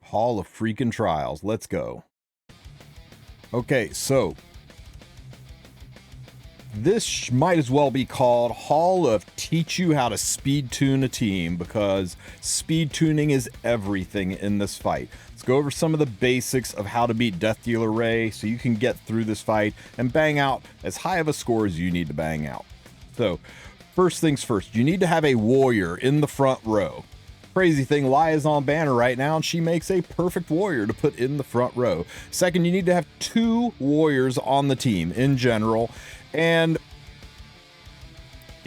Hall of freaking Trials. Let's go. Okay, so this might as well be called Hall of Teach You How to Speed Tune a Team, because speed tuning is everything in this fight. Let's go over some of the basics of how to beat Death Dealer Ray so you can get through this fight and bang out as high of a score as you need to bang out. So, first things first, you need to have a warrior in the front row. Crazy thing, Laya's on banner right now, and she makes a perfect warrior to put in the front row. Second, you need to have 2 warriors on the team in general, and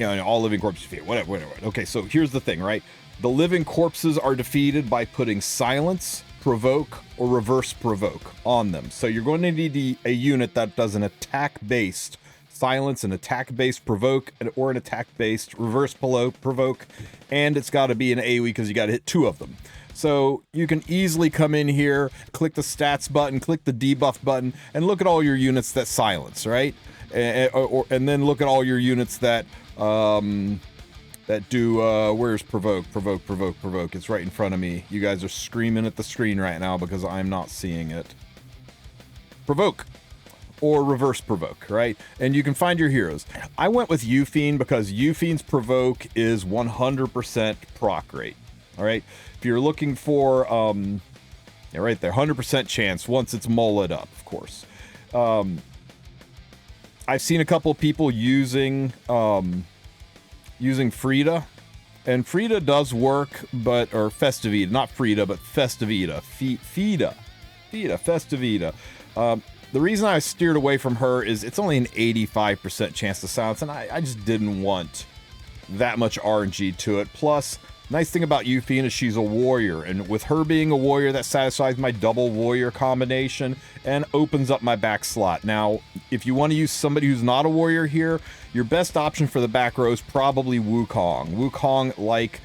all living corpses defeated, whatever. Okay, so here's the thing, right? The living corpses are defeated by putting silence, provoke, or reverse provoke on them. So you're going to need a unit that does an attack-based silence, an attack-based provoke, or an attack-based reverse provoke, and it's got to be an AoE because you got to hit 2 of them. So you can easily come in here, click the stats button, click the debuff button, and look at all your units that silence, right? And then look at all your units that do where's provoke. It's right in front of me. You guys are screaming at the screen right now because I'm not seeing it. Provoke or reverse provoke, right? And you can find your heroes. I went with Eufiend because Eufiend's provoke is 100% proc rate. All right, if you're looking for right there, 100% chance once it's mullet up, of course. I've seen a couple of people using Frida, and Frida does work, or Festivita, not Frida, but Festivita, Festivita. The reason I steered away from her is it's only an 85% chance to silence, and I just didn't want that much RNG to it. Plus, nice thing about Eufiend is she's a warrior, and with her being a warrior, that satisfies my double warrior combination and opens up my back slot. Now, if you want to use somebody who's not a warrior here, your best option for the back row is probably Wukong. Wukong, like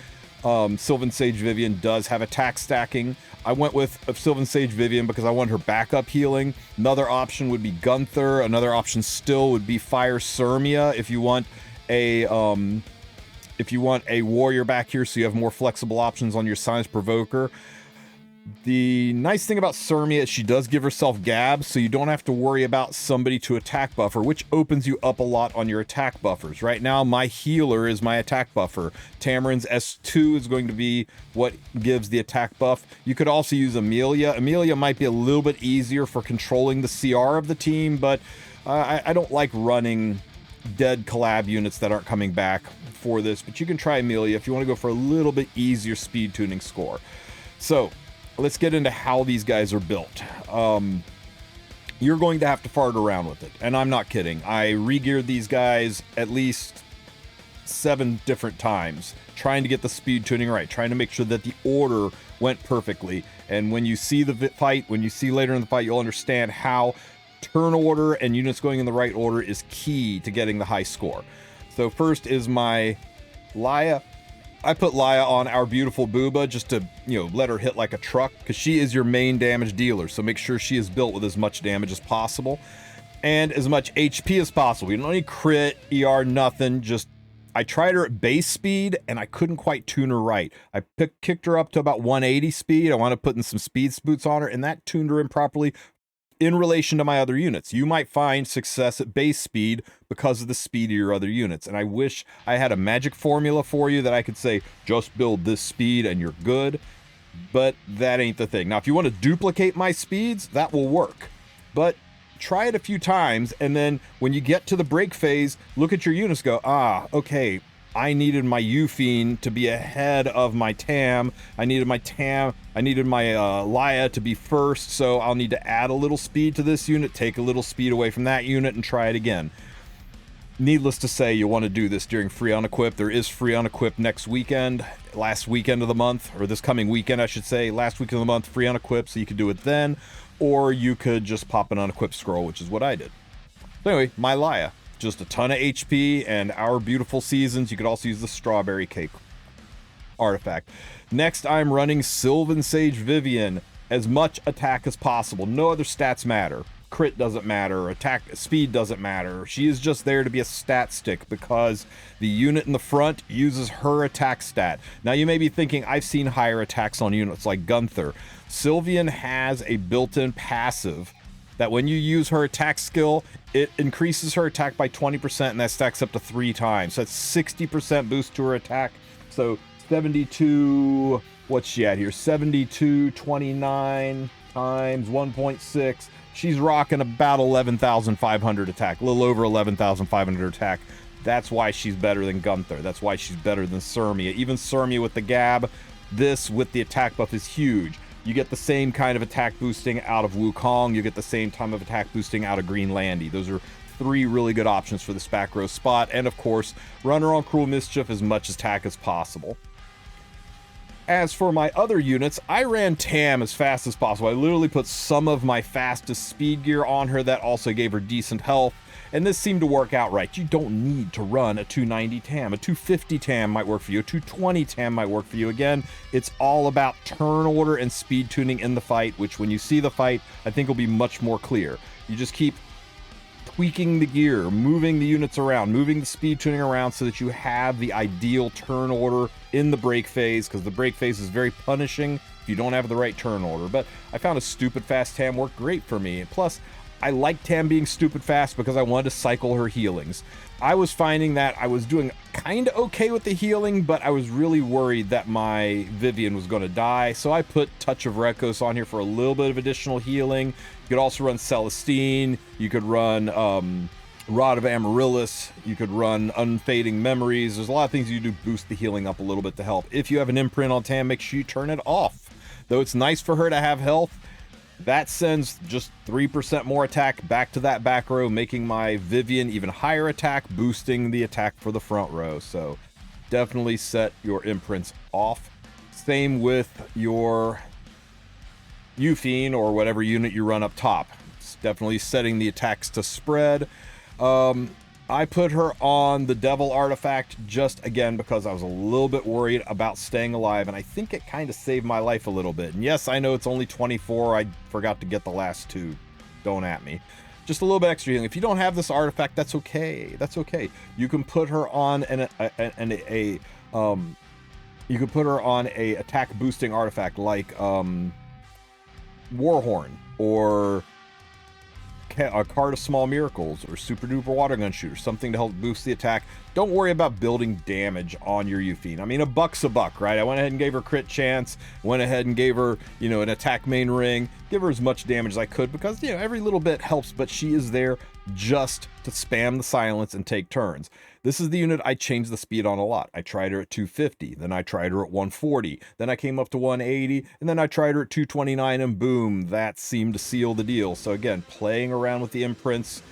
Sylvan Sage Vivian, does have attack stacking. I went with Sylvan Sage Vivian because I want her backup healing. Another option would be Gunther. Another option still would be Fire Sirmia if you want a warrior back here so you have more flexible options on your silence provoker. The nice thing about Sirmia is she does give herself gabs, so you don't have to worry about somebody to attack buffer, which opens you up a lot on your attack buffers. Right now, my healer is my attack buffer. Tamarin's S2 is going to be what gives the attack buff. You could also use Amelia. Amelia might be a little bit easier for controlling the CR of the team, but I don't like running dead collab units that aren't coming back for this, but you can try Amelia if you want to go for a little bit easier speed tuning score. So let's get into how these guys are built. You're going to have to fart around with it, and I'm not kidding. I re-geared these guys at least 7 different times, trying to get the speed tuning right, trying to make sure that the order went perfectly. And when you see the fight, when you see later in the fight, you'll understand how turn order and units going in the right order is key to getting the high score. So first is my Laya. I put Laya on our beautiful Booba just to, let her hit like a truck, because she is your main damage dealer. So make sure she is built with as much damage as possible and as much HP as possible. You don't need crit, ER, nothing. I tried her at base speed and I couldn't quite tune her right. I kicked her up to about 180 speed. I wound up putting some speed boots on her, and that tuned her improperly in relation to my other units. You might find success at base speed because of the speed of your other units. And I wish I had a magic formula for you that I could say, just build this speed and you're good. But that ain't the thing. Now, if you want to duplicate my speeds, that will work. But try it a few times, and then when you get to the break phase, look at your units, go, okay, I needed my Eufiend to be ahead of my Tam. I needed my Laya to be first, so I'll need to add a little speed to this unit, take a little speed away from that unit, and try it again. Needless to say, you want to do this during Free on Equip. There is Free on Equip next weekend, last weekend of the month, or this coming weekend, I should say, last week of the month, Free on Equip, so you could do it then, or you could just pop an unequipped scroll, which is what I did. So anyway, my Laya. Just a ton of HP and our beautiful seasons. You could also use the strawberry cake artifact. Next, I'm running Sylvan Sage Vivian. As much attack as possible. No other stats matter. crit doesn't matter, attack speed doesn't matter. She is just there to be a stat stick because the unit in the front uses her attack stat. Now you may be thinking, I've seen higher attacks on units like Gunther. Sylvian has a built-in passive that when you use her attack skill, it increases her attack by 20%, and that stacks up to 3 times. So that's 60% boost to her attack. So 72, what's she at here? 72, 29 times 1.6. She's rocking about 11,500 attack, a little over 11,500 attack. That's why she's better than Gunther. That's why she's better than Sirmia. Even Sirmia with the Gab, this with the attack buff is huge. You get the same kind of attack boosting out of Wukong. You get the same time of attack boosting out of Greenlandy. Those are 3 really good options for this back row spot. And of course, run her on Cruel Mischief as much attack as possible. As for my other units, I ran Tam as fast as possible. I literally put some of my fastest speed gear on her. That also gave her decent health. And this seemed to work out right. You don't need to run a 290 Tam. A 250 Tam might work for you. A 220 Tam might work for you. Again, it's all about turn order and speed tuning in the fight, which when you see the fight, I think will be much more clear. You just keep tweaking the gear, moving the units around, moving the speed tuning around so that you have the ideal turn order in the break phase, because the break phase is very punishing if you don't have the right turn order. But I found a stupid fast Tam worked great for me. Plus, I like Tam being stupid fast because I wanted to cycle her healings. I was finding that I was doing kind of okay with the healing, but I was really worried that my Vivian was going to die. So I put Touch of Rekos on here for a little bit of additional healing. You could also run Celestine. You could run Rod of Amaryllis. You could run Unfading Memories. There's a lot of things you do to boost the healing up a little bit to help. If you have an imprint on Tam, make sure you turn it off. Though it's nice for her to have health, that sends just 3% more attack back to that back row, making my Vivian even higher attack, boosting the attack for the front row. So definitely set your imprints off. Same with your Euphine or whatever unit you run up top. It's definitely setting the attacks to spread. I put her on the Devil Artifact just again because I was a little bit worried about staying alive, and I think it kind of saved my life a little bit. And yes, I know it's only 24. I forgot to get the last 2. Don't at me. Just a little bit extra healing. If you don't have this artifact, that's okay. That's okay. You can put her on you could put her on a attack boosting artifact like Warhorn or a Card of Small Miracles or Super Duper Water Gun Shooter, something to help boost the attack. Don't worry about building damage on your Euphine. I mean, a buck's a buck, right? I went ahead and gave her crit chance, went ahead and gave her, an attack main ring, give her as much damage as I could because, every little bit helps, but she is there just to spam the silence and take turns. This is the unit I changed the speed on a lot. I tried her at 250, then I tried her at 140, then I came up to 180, and then I tried her at 229, and boom, that seemed to seal the deal. So again, playing around with the imprints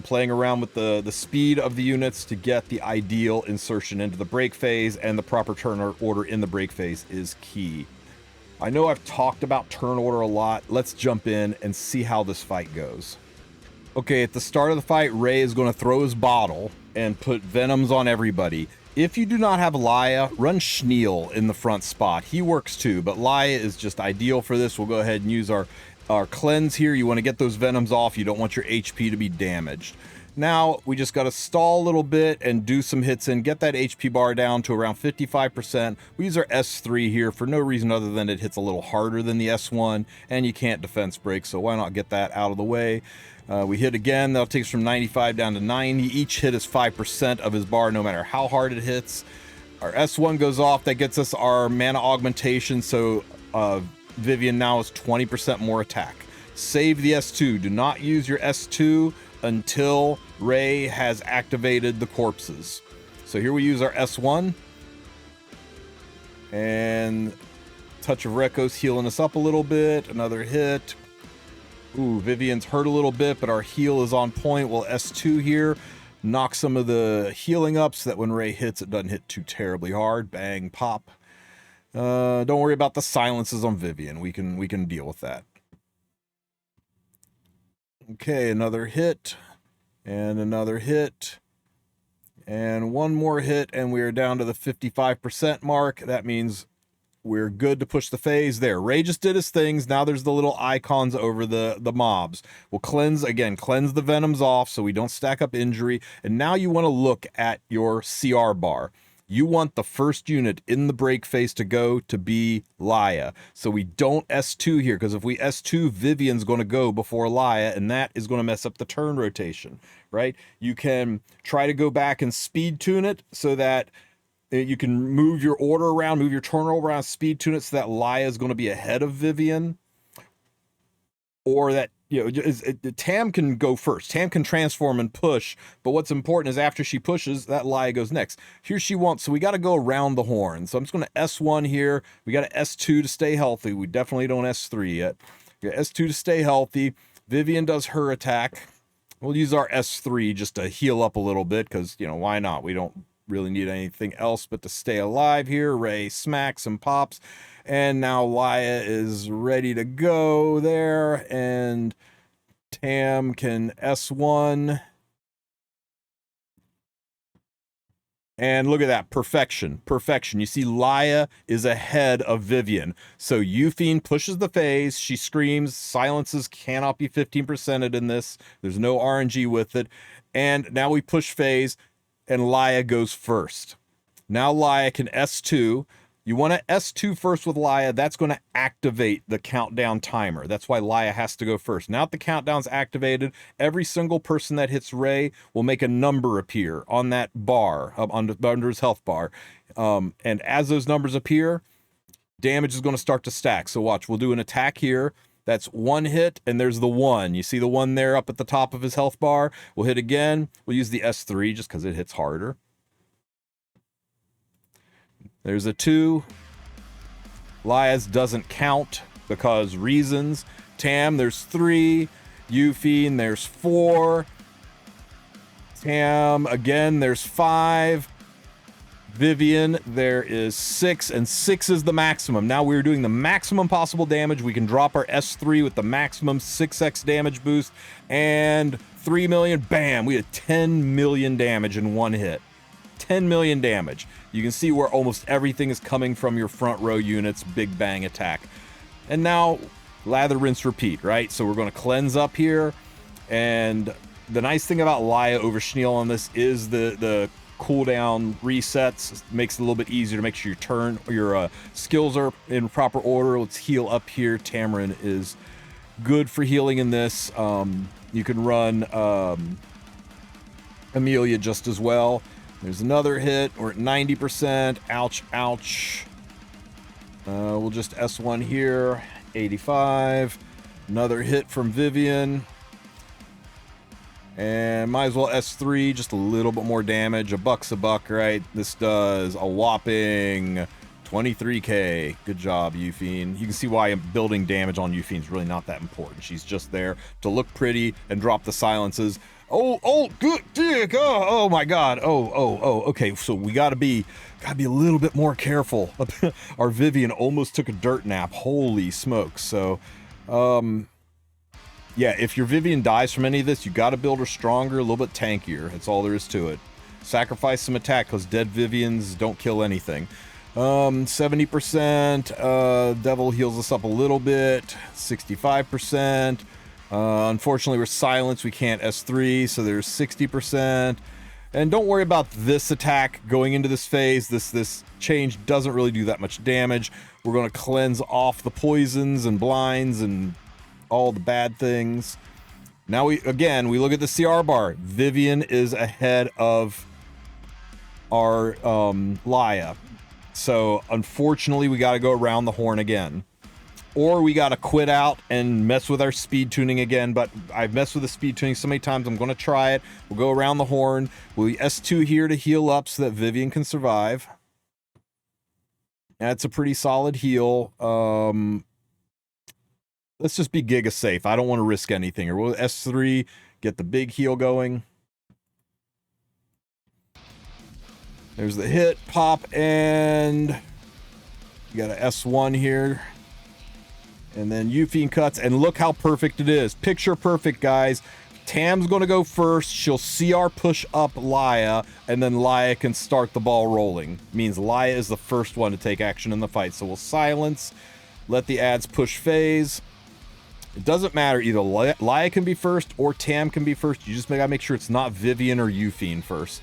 playing around with the speed of the units to get the ideal insertion into the break phase, and the proper turn order in the break phase is key. I know I've talked about turn order a lot. Let's jump in and see how this fight goes. Okay, at the start of the fight, Ray is going to throw his bottle and put venoms on everybody. If you do not have Laia, run Schneel in the front spot. He works too, but Laia is just ideal for this. We'll go ahead and use our cleanse here. You want to get those venoms off. You don't want your HP to be damaged. Now, we just got to stall a little bit and do some hits and get that HP bar down to around 55%. We use our S3 here for no reason other than it hits a little harder than the S1, and you can't defense break, so why not get that out of the way? We hit again. That'll take us from 95 down to 90. Each hit is 5% of his bar, no matter how hard it hits. Our S1 goes off. That gets us our mana augmentation, so Vivian now is 20% more attack. Save the S2. Do not use your S2 until Ray has activated the corpses. So here we use our S1. And Touch of Rekos healing us up a little bit. Another hit. Ooh, Vivian's hurt a little bit, but our heal is on point. We'll S2 here. Knock some of the healing up so that when Ray hits, it doesn't hit too terribly hard. Bang, pop. Don't worry about the silences on Vivian. We can deal with that. Okay, another hit. And another hit. And one more hit, and we are down to the 55% mark. That means We're good to push the phase there. Ray just did his things. Now there's the little icons over the mobs. We'll cleanse the venoms off so we don't stack up injury. And now you want to look at your CR bar. You want the first unit in the break phase to go to be Laia. So we don't S2 here, because if we S2, Vivian's going to go before Laia, and that is going to mess up the turn rotation, right? You can try to go back and speed tune it so that you can move your order around, move your turn around, speed tune it so that Laia is going to be ahead of Vivian. Or that, Tam can go first. Tam can transform and push, but what's important is after she pushes, that Laia goes next. Here she wants, so we got to go around the horn. So I'm just going to S1 here. We got to S2 to stay healthy. We definitely don't S3 yet. We got S2 to stay healthy. Vivian does her attack. We'll use our S3 just to heal up a little bit, because, why not? We don't really need anything else but to stay alive here. Ray smacks and pops, and now Laia is ready to go there, and Tam can S1, and look at that, perfection. You see Laia is ahead of Vivian, so Euphine pushes the phase, she screams, silences cannot be 15%ed in this, there's no RNG with it, and now we push phase, and Laia goes first. Now Laia can S2. You want to S2 first with Laia. That's going to activate the countdown timer. That's why Laia has to go first. Now that the countdown's activated, every single person that hits Ray will make a number appear on that bar, under his health bar. And as those numbers appear, damage is going to start to stack. So watch, we'll do an attack here. That's one hit, and there's the one. You see the one there up at the top of his health bar? We'll hit again. We'll use the S3 just because it hits harder. There's a 2. Laia's doesn't count because reasons. Tam, there's 3. Euphine, there's 4. Tam, again, there's 5. Vivian, there is 6, and 6 is the maximum. Now we're doing the maximum possible damage. We can drop our S3 with the maximum 6x damage boost, and 3 million, bam, we had 10 million damage in one hit. 10 million damage. You can see where almost everything is coming from your front row units, big bang attack. And now, lather, rinse, repeat, right? So we're going to cleanse up here, and the nice thing about Laia over Schneal on this is the cooldown resets. Makes it a little bit easier to make sure your skills are in proper order. Let's heal up here. Tamarin is good for healing in this. You can run Amelia just as well. There's another hit. We're at 90%. Ouch, ouch. We'll just S1 here. 85. Another hit from Vivian. And might as well S3, just a little bit more damage. A buck's a buck, right? This does a whopping 23k. Good job, Euphine. You can see why building damage on Euphine is really not that important. She's just there to look pretty and drop the silences. Oh, good dick. Oh my God. Okay, so we gotta be a little bit more careful. Our Vivian almost took a dirt nap. Holy smokes. So, yeah, if your Vivian dies from any of this, you got to build her stronger, a little bit tankier. That's all there is to it. Sacrifice some attack, because dead Vivians don't kill anything. 70%. Devil heals us up a little bit. 65%. Unfortunately, we're silenced. We can't S3, so there's 60%. And don't worry about this attack going into this phase. This change doesn't really do that much damage. We're going to cleanse off the poisons and blinds and all the bad things. Now we look at the CR bar. Vivian is ahead of our Laia. So unfortunately we got to go around the horn again. Or we got to quit out and mess with our speed tuning again, but I've messed with the speed tuning so many times, I'm going to try it. We'll go around the horn. We'll S2 here to heal up so that Vivian can survive. That's a pretty solid heal. Let's just be giga safe. I don't want to risk anything. Or we'll S3, get the big heal going. There's the hit, pop, and you got a S1 here. And then Euphine cuts, and look how perfect it is. Picture perfect, guys. Tam's going to go first. She'll CR push up Laya, and then Laya can start the ball rolling. Means Laya is the first one to take action in the fight. So we'll silence, let the ads push phase. It doesn't matter. Either Laya can be first or Tam can be first. You just gotta make sure it's not Vivian or Euphine first.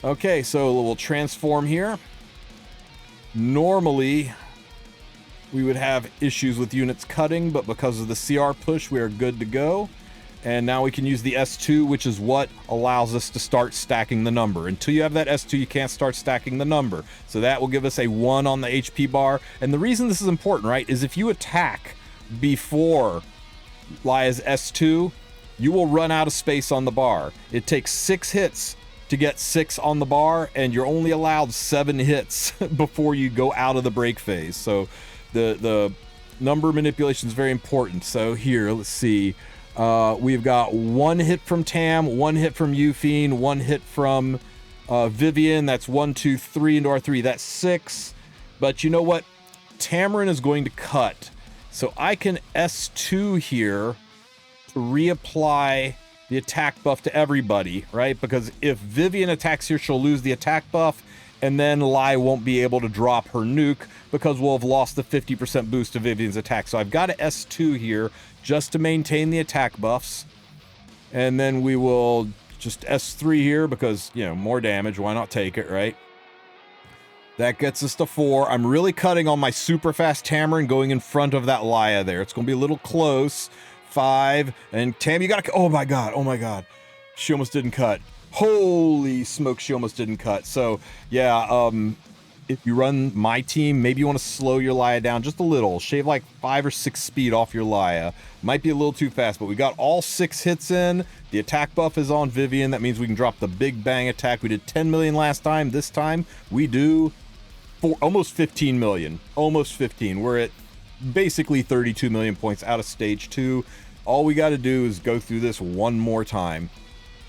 Okay, so we'll transform here. Normally, we would have issues with units cutting, but because of the CR push, we are good to go. And now we can use the S2, which is what allows us to start stacking the number. Until you have that S2, you can't start stacking the number. So that will give us a 1 on the HP bar. And the reason this is important, right, is if you attack before Laya's S2, you will run out of space on the bar. It takes 6 hits to get 6 on the bar, and you're only allowed 7 hits before you go out of the break phase. So the number manipulation is very important. So here, let's see. We've got 1 hit from Tam, 1 hit from Euphine, 1 hit from Vivian. That's 1, 2, 3 into our 3. That's 6. But you know what? Tamarin is going to cut. So I can S2 here to reapply the attack buff to everybody, right? Because if Vivian attacks here, she'll lose the attack buff, and then Lai won't be able to drop her nuke because we'll have lost the 50% boost to Vivian's attack. So I've got to S2 here just to maintain the attack buffs. And then we will just S3 here because, you know, more damage. Why not take it, right? That gets us to 4. I'm really cutting on my super fast Tamarin going in front of that Laya there. It's going to be a little close. 5. And Tam, you got to... Oh, my God. Oh, my God. She almost didn't cut. Holy smoke, she almost didn't cut. So, yeah, if you run my team, maybe you want to slow your Laya down just a little. Shave like 5 or 6 speed off your Laya. Might be a little too fast, but we got all 6 hits in. The attack buff is on Vivian. That means we can drop the big bang attack. We did 10 million last time. This time, we do almost 15 million. Almost 15. We're at basically 32 million points out of stage 2. All we got to do is go through this one more time.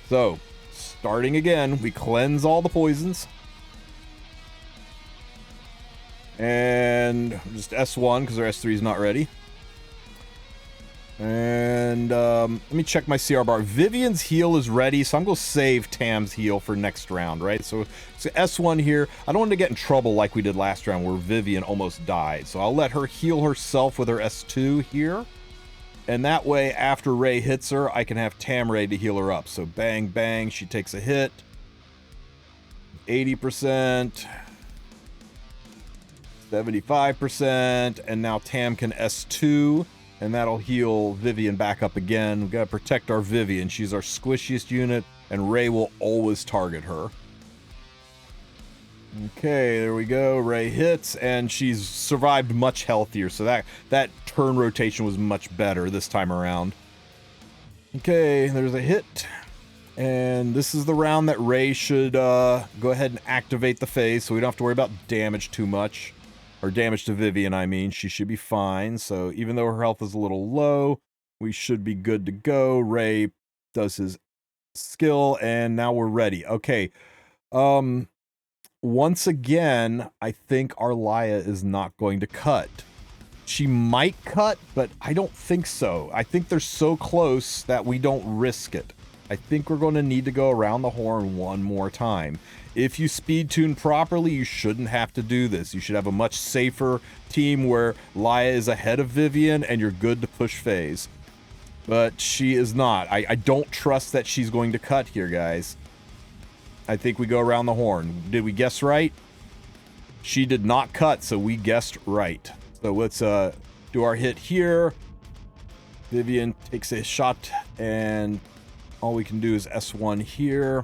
So, starting again, we cleanse all the poisons. And just S1 because our S3 is not ready. And let me check my CR bar. Vivian's heal is ready, so I'm going to save Tam's heal for next round, right? So S1 here. I don't want to get in trouble like we did last round where Vivian almost died. So I'll let her heal herself with her S2 here. And that way, after Ray hits her, I can have Tam ready to heal her up. So bang, bang, she takes a hit. 80%. 75%. And now Tam can S2. And that'll heal Vivian back up again. We've got to protect our Vivian. She's our squishiest unit. And Ray will always target her. Okay, there we go. Ray hits, and she's survived much healthier. So that turn rotation was much better this time around. Okay, there's a hit. And this is the round that Ray should go ahead and activate the phase, so we don't have to worry about damage too much. Or damage to Vivian, I mean. She should be fine. So even though her health is a little low, we should be good to go. Ray does his skill, and now we're ready. Okay. Once again, I think our Laya is not going to cut. She might cut, but I don't think so. I think they're so close that we don't risk it. I think we're going to need to go around the horn one more time. If you speed tune properly, you shouldn't have to do this. You should have a much safer team where Laya is ahead of Vivian and you're good to push phase. But she is not. I don't trust that she's going to cut here, guys. I think we go around the horn. Did we guess right? She did not cut, so we guessed right. So let's do our hit here. Vivian takes a shot, and all we can do is S1 here.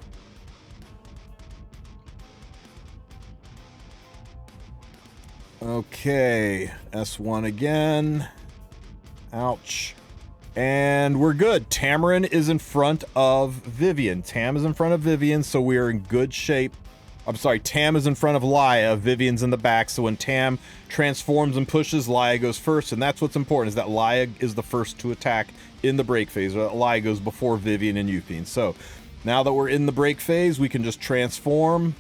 Okay, S1 again. Ouch. And we're good. Tamarin is in front of Vivian. Tam is in front of Vivian, so we are in good shape. I'm sorry, Tam is in front of Laya. Vivian's in the back, so when Tam transforms and pushes, Laya goes first, and that's what's important, is that Laya is the first to attack in the break phase. Laya goes before Vivian and Euphine. So now that we're in the break phase, we can just transform.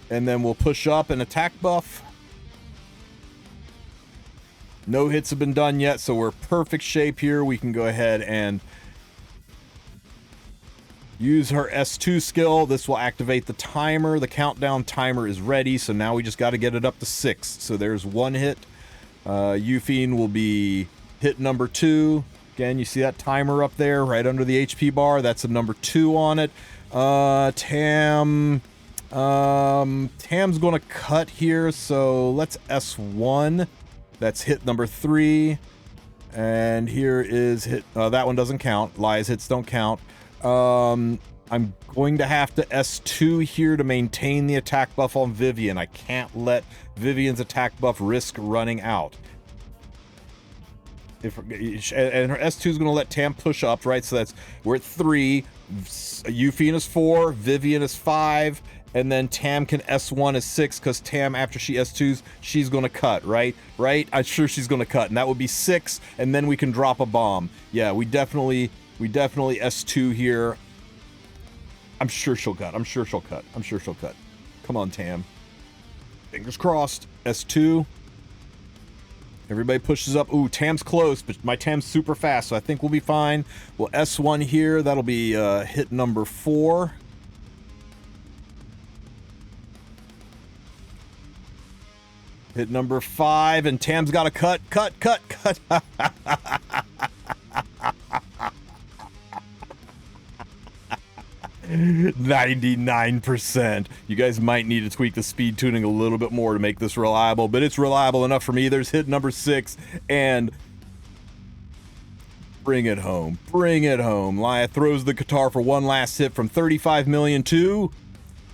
And then we'll push up and attack buff. No hits have been done yet, so we're perfect shape here. We can go ahead and use her S2 skill. This will activate the timer. The countdown timer is ready, so now we just got to get it up to 6. So there's 1 hit. Euphiene will be hit number 2. Again, you see that timer up there right under the HP bar. That's a number 2 on it. Tam's going to cut here, so let's S1. That's hit number 3. And here is hit... that one doesn't count. Lia's hits don't count. I'm going to have to S2 here to maintain the attack buff on Vivienne. I can't let Vivienne's attack buff risk running out. And her S2 is going to let Tam push up, right? So we're at 3. Euphiene is 4. Vivienne is 5. And then Tam can S1 as 6, because Tam, after she S2s, she's going to cut, right? Right? I'm sure she's going to cut. And that would be 6. And then we can drop a bomb. Yeah, we definitely S2 here. I'm sure she'll cut. I'm sure she'll cut. I'm sure she'll cut. Come on, Tam. Fingers crossed. S2. Everybody pushes up. Ooh, Tam's close, but my Tam's super fast, so I think we'll be fine. We'll S1 here. That'll be hit number 4. Hit number 5, and Tam's got to cut. 99%. You guys might need to tweak the speed tuning a little bit more to make this reliable, but it's reliable enough for me. There's hit number 6, and bring it home. Bring it home. Lia throws the guitar for one last hit from 35 million to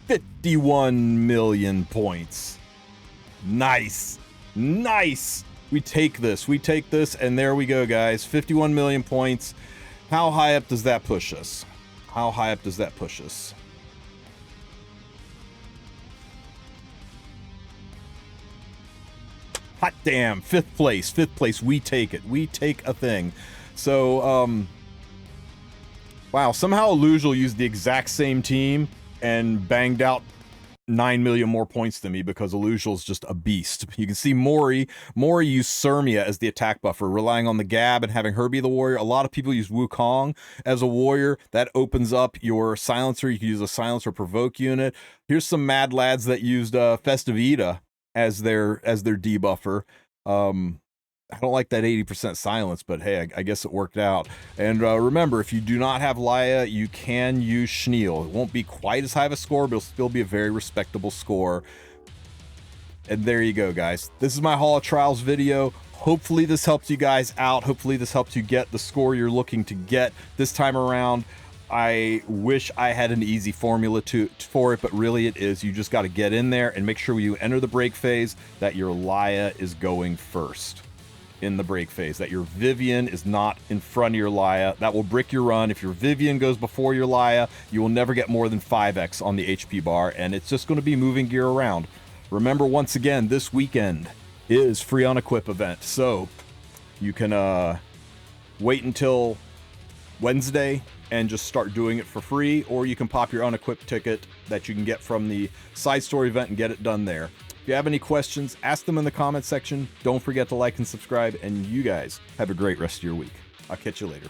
51 million points. Nice. Nice. We take this. We take this, and there we go, guys. 51 million points. How high up does that push us? How high up does that push us? Hot damn, 5th place, 5th place. We take it. We take a thing. So, wow, somehow Illusial used the exact same team and banged out 9 million more points than me, because Illusial's just a beast. You can see Mori used Sirmia as the attack buffer, relying on the Gab and having her be the warrior. A lot of people use Wukong as a warrior. That opens up your silencer. You can use a silencer provoke unit. Here's some mad lads that used Festivita as their debuffer. I don't like that 80% silence, but hey, I guess it worked out. And remember, if you do not have Lia, you can use Schneel. It won't be quite as high of a score, but it'll still be a very respectable score. And there you go, guys. This is my Hall of Trials video. Hopefully this helps you guys out. Hopefully this helps you get the score you're looking to get this time around. I wish I had an easy formula for it, but really it is. You just got to get in there and make sure when you enter the break phase that your Lia is going first in the break phase, that your Vivienne is not in front of your Lia. That will brick your run. If your Vivienne goes before your Lia, you will never get more than 5x on the HP bar, and it's just going to be moving gear around. Remember, once again, this weekend is free on Equip event, so you can wait until Wednesday and just start doing it for free, or you can pop your unequipped ticket that you can get from the side story event and get it done there. If you have any questions, ask them in the comments section. Don't forget to like and subscribe, and you guys have a great rest of your week. I'll catch you later.